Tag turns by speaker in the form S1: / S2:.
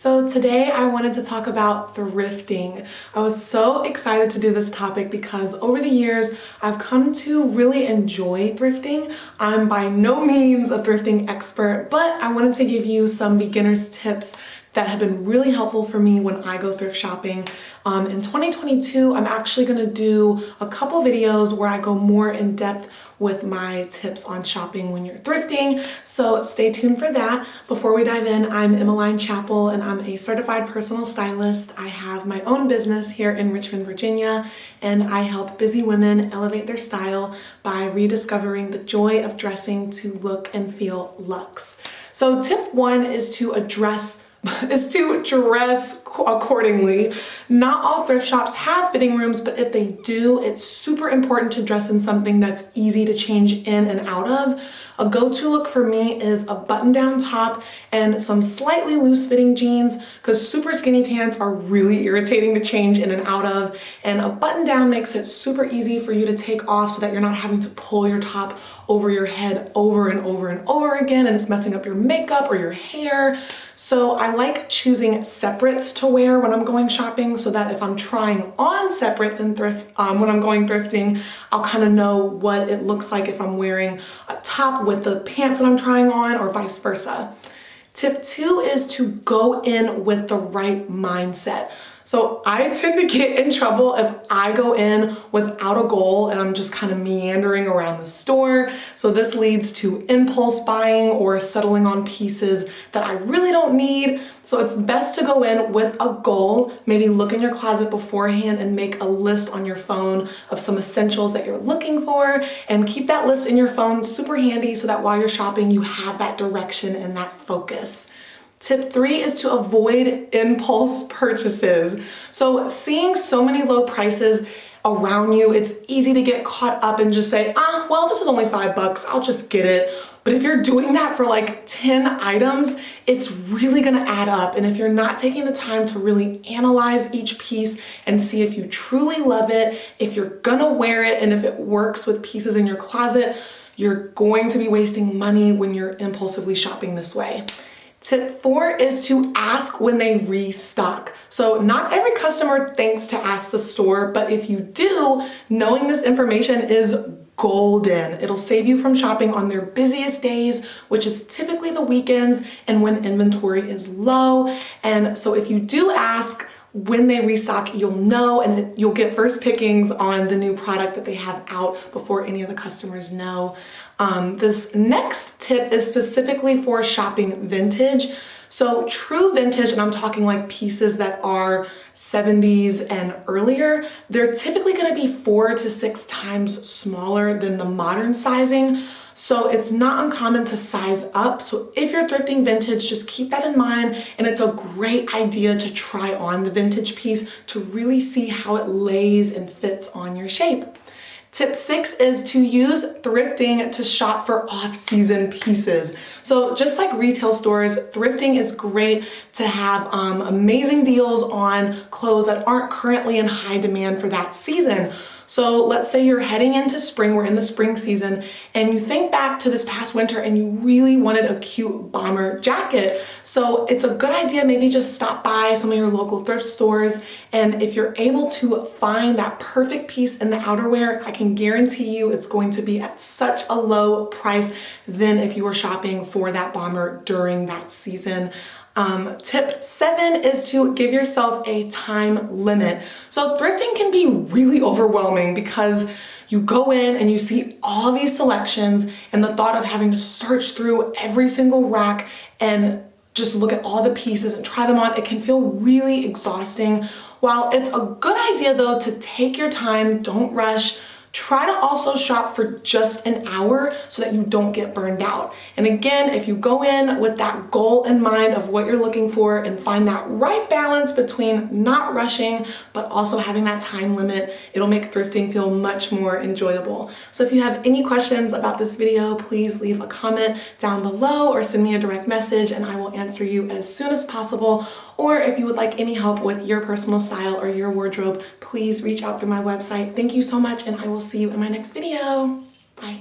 S1: So today I wanted to talk about thrifting. I was so excited to do this topic because over the years I've come to really enjoy thrifting. I'm by no means a thrifting expert, but I wanted to give you some beginner's tips that have been really helpful for me when I go thrift shopping. In 2022, I'm actually gonna do a couple videos where I go more in depth with my tips on shopping when you're thrifting, so stay tuned for that. Before we dive in, I'm Emmeline Chappell and I'm a certified personal stylist. I have my own business here in Richmond, Virginia, and I help busy women elevate their style by rediscovering the joy of dressing to look and feel luxe. So tip one is to dress accordingly. Not all thrift shops have fitting rooms, but if they do, it's super important to dress in something that's easy to change in and out of. A go-to look for me is a button-down top and some slightly loose-fitting jeans, because super skinny pants are really irritating to change in and out of, and a button-down makes it super easy for you to take off so that you're not having to pull your top over your head over and over and over again, and it's messing up your makeup or your hair. So I like choosing separates to wear when I'm going shopping, so that if I'm trying on separates and when I'm going thrifting, I'll kind of know what it looks like if I'm wearing a top with the pants that I'm trying on, or vice versa. Tip two is to go in with the right mindset. So I tend to get in trouble if I go in without a goal and I'm just kind of meandering around the store. So this leads to impulse buying or settling on pieces that I really don't need. So it's best to go in with a goal. Maybe look in your closet beforehand and make a list on your phone of some essentials that you're looking for, and keep that list in your phone super handy so that while you're shopping, you have that direction and that focus. Tip three is to avoid impulse purchases. So seeing so many low prices around you, it's easy to get caught up and just say, well, this is only $5, I'll just get it. But if you're doing that for like 10 items, it's really gonna add up. And if you're not taking the time to really analyze each piece and see if you truly love it, if you're gonna wear it, and if it works with pieces in your closet, you're going to be wasting money when you're impulsively shopping this way. Tip four is to ask when they restock. So not every customer thinks to ask the store, but if you do, knowing this information is golden. It'll save you from shopping on their busiest days, which is typically the weekends and when inventory is low. And so if you do ask when they restock, you'll know, and you'll get first pickings on the new product that they have out before any of the customers know. This next tip is specifically for shopping vintage. So true vintage, and I'm talking like pieces that are 70s and earlier, they're typically gonna be 4 to 6 times smaller than the modern sizing. So it's not uncommon to size up. So if you're thrifting vintage, just keep that in mind. And it's a great idea to try on the vintage piece to really see how it lays and fits on your shape. Tip six is to use thrifting to shop for off-season pieces. So just like retail stores, thrifting is great to have amazing deals on clothes that aren't currently in high demand for that season. So let's say you're heading into spring, we're in the spring season, and you think back to this past winter and you really wanted a cute bomber jacket. So it's a good idea maybe just stop by some of your local thrift stores, and if you're able to find that perfect piece in the outerwear, I can guarantee you it's going to be at such a low price than if you were shopping for that bomber during that season. Tip seven is to give yourself a time limit. So thrifting can be really overwhelming because you go in and you see all these selections, and the thought of having to search through every single rack and just look at all the pieces and try them on, it can feel really exhausting. While it's a good idea though to take your time, don't rush. Try to also shop for just an hour so that you don't get burned out. And again, if you go in with that goal in mind of what you're looking for and find that right balance between not rushing but also having that time limit, it'll make thrifting feel much more enjoyable. So if you have any questions about this video, please leave a comment down below or send me a direct message and I will answer you as soon as possible. Or if you would like any help with your personal style or your wardrobe, please reach out through my website. Thank you so much, and I will see you in my next video. Bye.